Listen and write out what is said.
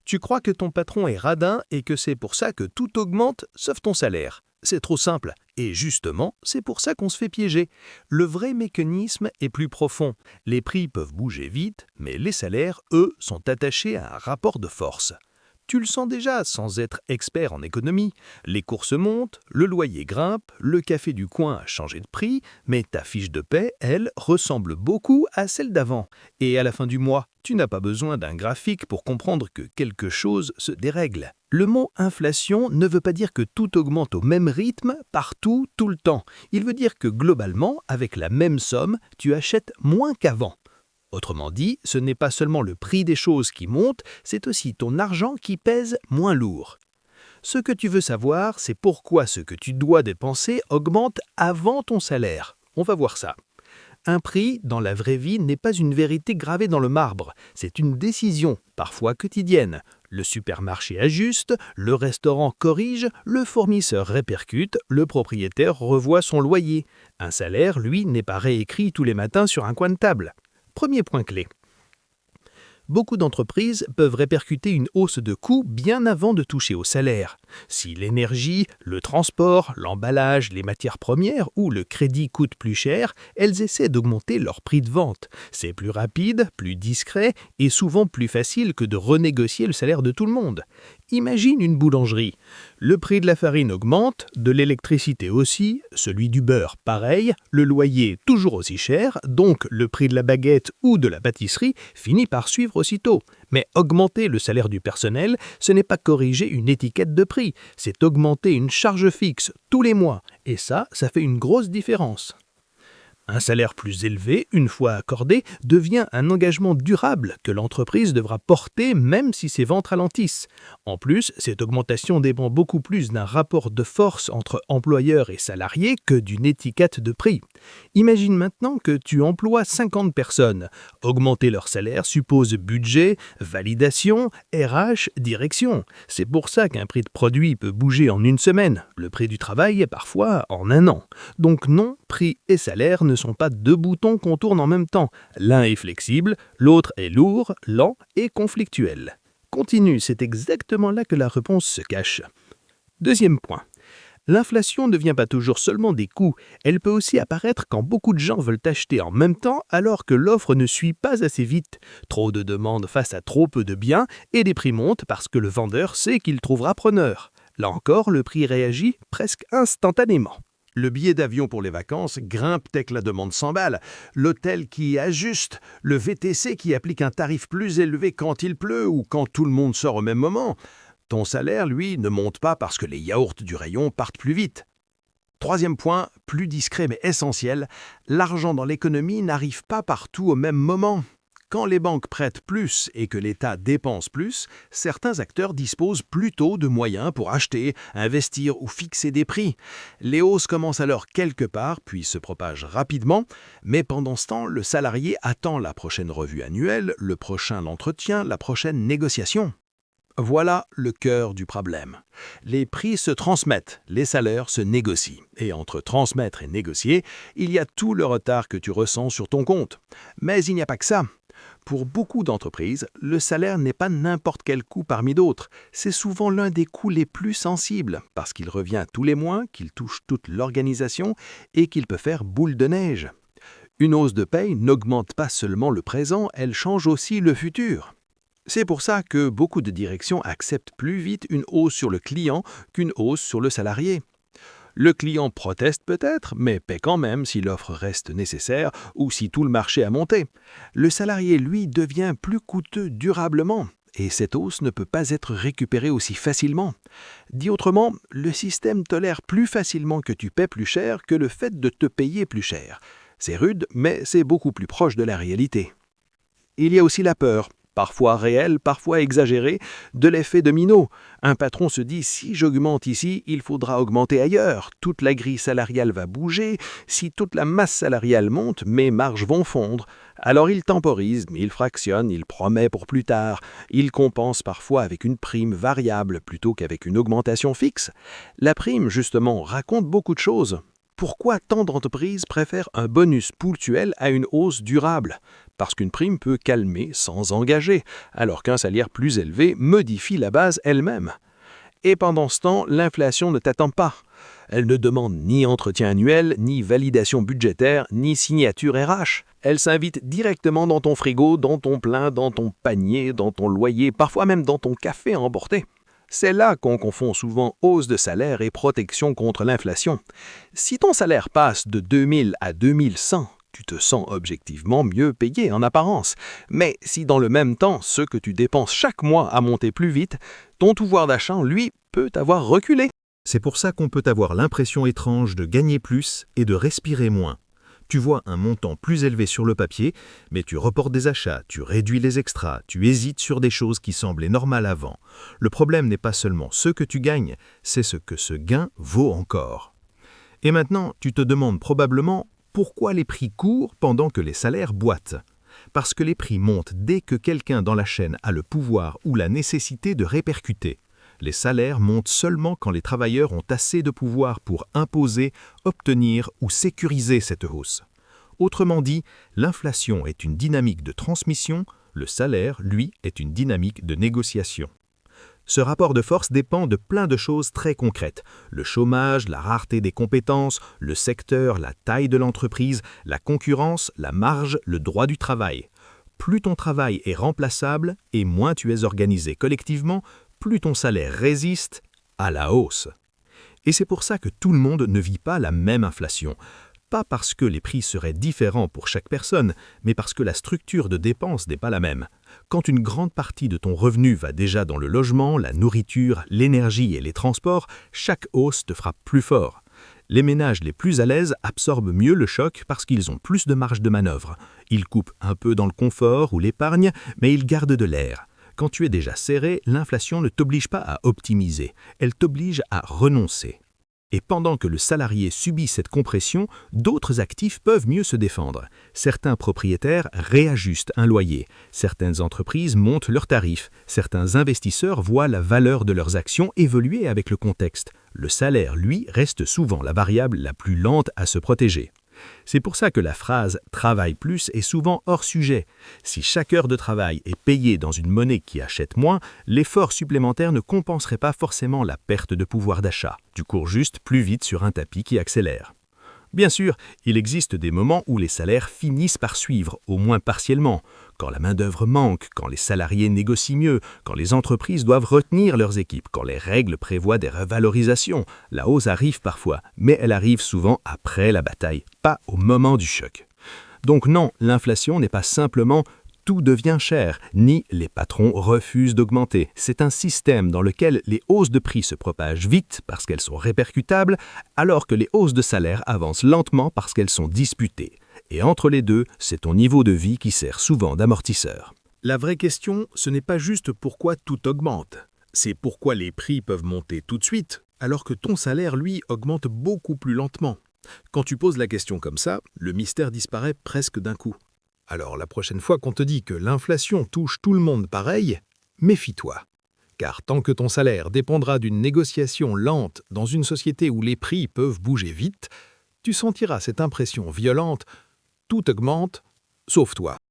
Tu crois que ton patron est radin et que c'est pour ça que tout augmente sauf ton salaire. C'est trop simple. Et justement, c'est pour ça qu'on se fait piéger. Le vrai mécanisme est plus profond. Les prix peuvent bouger vite, mais les salaires, eux, sont attachés à un rapport de force. Tu le sens déjà sans être expert en économie. Les courses montent, le loyer grimpe, le café du coin a changé de prix, mais ta fiche de paie, elle, ressemble beaucoup à celle d'avant. Et à la fin du mois, tu n'as pas besoin d'un graphique pour comprendre que quelque chose se dérègle. Le mot inflation ne veut pas dire que tout augmente au même rythme, partout, tout le temps. Il veut dire que globalement, avec la même somme, tu achètes moins qu'avant. Autrement dit, ce n'est pas seulement le prix des choses qui monte, c'est aussi ton argent qui pèse moins lourd. Ce que tu veux savoir, c'est pourquoi ce que tu dois dépenser augmente avant ton salaire. On va voir ça. Un prix, dans la vraie vie, n'est pas une vérité gravée dans le marbre. C'est une décision, parfois quotidienne. Le supermarché ajuste, le restaurant corrige, le fournisseur répercute, le propriétaire revoit son loyer. Un salaire, lui, n'est pas réécrit tous les matins sur un coin de table. Premier point clé. Beaucoup d'entreprises peuvent répercuter une hausse de coûts bien avant de toucher au salaire. Si l'énergie, le transport, l'emballage, les matières premières ou le crédit coûtent plus cher, elles essaient d'augmenter leur prix de vente. C'est plus rapide, plus discret et souvent plus facile que de renégocier le salaire de tout le monde. Imagine une boulangerie. Le prix de la farine augmente, de l'électricité aussi, celui du beurre pareil, le loyer toujours aussi cher, donc le prix de la baguette ou de la pâtisserie finit par suivre aussitôt. Mais augmenter le salaire du personnel, ce n'est pas corriger une étiquette de prix, c'est augmenter une charge fixe tous les mois, et ça fait une grosse différence. Un salaire plus élevé, une fois accordé, devient un engagement durable que l'entreprise devra porter même si ses ventes ralentissent. En plus, cette augmentation dépend beaucoup plus d'un rapport de force entre employeurs et salariés que d'une étiquette de prix. Imagine maintenant que tu emploies 50 personnes. Augmenter leur salaire suppose budget, validation, RH, direction. C'est pour ça qu'un prix de produit peut bouger en une semaine, le prix du travail parfois en un an. Donc non, prix et salaire ne sont pas deux boutons qu'on tourne en même temps. L'un est flexible, l'autre est lourd, lent et conflictuel. Continue, c'est exactement là que la réponse se cache. Deuxième point. L'inflation ne vient pas toujours seulement des coûts, elle peut aussi apparaître quand beaucoup de gens veulent acheter en même temps alors que l'offre ne suit pas assez vite. Trop de demandes face à trop peu de biens et les prix montent parce que le vendeur sait qu'il trouvera preneur. Là encore, le prix réagit presque instantanément. Le billet d'avion pour les vacances grimpe dès que la demande s'emballe, l'hôtel qui ajuste, le VTC qui applique un tarif plus élevé quand il pleut ou quand tout le monde sort au même moment. Ton salaire, lui, ne monte pas parce que les yaourts du rayon partent plus vite. Troisième point, plus discret mais essentiel, l'argent dans l'économie n'arrive pas partout au même moment. Quand les banques prêtent plus et que l'État dépense plus, certains acteurs disposent plutôt de moyens pour acheter, investir ou fixer des prix. Les hausses commencent alors quelque part, puis se propagent rapidement, mais pendant ce temps, le salarié attend la prochaine revue annuelle, le prochain entretien, la prochaine négociation. Voilà le cœur du problème. Les prix se transmettent, les salaires se négocient. Et entre transmettre et négocier, il y a tout le retard que tu ressens sur ton compte. Mais il n'y a pas que ça. Pour beaucoup d'entreprises, le salaire n'est pas n'importe quel coût parmi d'autres. C'est souvent l'un des coûts les plus sensibles, parce qu'il revient tous les mois, qu'il touche toute l'organisation et qu'il peut faire boule de neige. Une hausse de paye n'augmente pas seulement le présent, elle change aussi le futur. C'est pour ça que beaucoup de directions acceptent plus vite une hausse sur le client qu'une hausse sur le salarié. Le client proteste peut-être, mais paie quand même si l'offre reste nécessaire ou si tout le marché a monté. Le salarié, lui, devient plus coûteux durablement, et cette hausse ne peut pas être récupérée aussi facilement. Dit autrement, le système tolère plus facilement que tu paies plus cher que le fait de te payer plus cher. C'est rude, mais c'est beaucoup plus proche de la réalité. Il y a aussi la peur. Parfois réel, parfois exagéré, de l'effet domino. Un patron se dit « si j'augmente ici, il faudra augmenter ailleurs. Toute la grille salariale va bouger. Si toute la masse salariale monte, mes marges vont fondre. » Alors il temporise, il fractionne, il promet pour plus tard. Il compense parfois avec une prime variable plutôt qu'avec une augmentation fixe. La prime, justement, raconte beaucoup de choses. Pourquoi tant d'entreprises préfèrent un bonus ponctuel à une hausse durable ? parce qu'une prime peut calmer sans engager, alors qu'un salaire plus élevé modifie la base elle-même. Et pendant ce temps, l'inflation ne t'attend pas. Elle ne demande ni entretien annuel, ni validation budgétaire, ni signature RH. Elle s'invite directement dans ton frigo, dans ton plein, dans ton panier, dans ton loyer, parfois même dans ton café à emporter. C'est là qu'on confond souvent hausse de salaire et protection contre l'inflation. Si ton salaire passe de 2000 à 2100, tu te sens objectivement mieux payé en apparence. Mais si dans le même temps, ce que tu dépenses chaque mois a monté plus vite, ton pouvoir d'achat, lui, peut avoir reculé. C'est pour ça qu'on peut avoir l'impression étrange de gagner plus et de respirer moins. Tu vois un montant plus élevé sur le papier, mais tu reportes des achats, tu réduis les extras, tu hésites sur des choses qui semblaient normales avant. Le problème n'est pas seulement ce que tu gagnes, c'est ce que ce gain vaut encore. Et maintenant, tu te demandes probablement pourquoi les prix courent pendant que les salaires boitent. Parce que les prix montent dès que quelqu'un dans la chaîne a le pouvoir ou la nécessité de répercuter. Les salaires montent seulement quand les travailleurs ont assez de pouvoir pour imposer, obtenir ou sécuriser cette hausse. Autrement dit, l'inflation est une dynamique de transmission, le salaire, lui, est une dynamique de négociation. Ce rapport de force dépend de plein de choses très concrètes. Le chômage, la rareté des compétences, le secteur, la taille de l'entreprise, la concurrence, la marge, le droit du travail. Plus ton travail est remplaçable et moins tu es organisé collectivement, plus ton salaire résiste à la hausse. Et c'est pour ça que tout le monde ne vit pas la même inflation. Pas parce que les prix seraient différents pour chaque personne, mais parce que la structure de dépenses n'est pas la même. Quand une grande partie de ton revenu va déjà dans le logement, la nourriture, l'énergie et les transports, chaque hausse te frappe plus fort. Les ménages les plus à l'aise absorbent mieux le choc parce qu'ils ont plus de marge de manœuvre. Ils coupent un peu dans le confort ou l'épargne, mais ils gardent de l'air. Quand tu es déjà serré, l'inflation ne t'oblige pas à optimiser, elle t'oblige à renoncer. Et pendant que le salarié subit cette compression, d'autres actifs peuvent mieux se défendre. Certains propriétaires réajustent un loyer, certaines entreprises montent leurs tarifs, certains investisseurs voient la valeur de leurs actions évoluer avec le contexte. Le salaire, lui, reste souvent la variable la plus lente à se protéger. C'est pour ça que la phrase « travaille plus » est souvent hors sujet. Si chaque heure de travail est payée dans une monnaie qui achète moins, l'effort supplémentaire ne compenserait pas forcément la perte de pouvoir d'achat. Tu cours juste plus vite sur un tapis qui accélère. Bien sûr, il existe des moments où les salaires finissent par suivre, au moins partiellement. Quand la main-d'œuvre manque, quand les salariés négocient mieux, quand les entreprises doivent retenir leurs équipes, quand les règles prévoient des revalorisations. La hausse arrive parfois, mais elle arrive souvent après la bataille, pas au moment du choc. Donc non, l'inflation n'est pas simplement tout devient cher, ni les patrons refusent d'augmenter. C'est un système dans lequel les hausses de prix se propagent vite parce qu'elles sont répercutables, alors que les hausses de salaire avancent lentement parce qu'elles sont disputées. Et entre les deux, c'est ton niveau de vie qui sert souvent d'amortisseur. La vraie question, ce n'est pas juste pourquoi tout augmente. C'est pourquoi les prix peuvent monter tout de suite, alors que ton salaire, lui, augmente beaucoup plus lentement. Quand tu poses la question comme ça, le mystère disparaît presque d'un coup. Alors la prochaine fois qu'on te dit que l'inflation touche tout le monde pareil, méfie-toi. Car tant que ton salaire dépendra d'une négociation lente dans une société où les prix peuvent bouger vite, tu sentiras cette impression violente, tout augmente, sauf toi.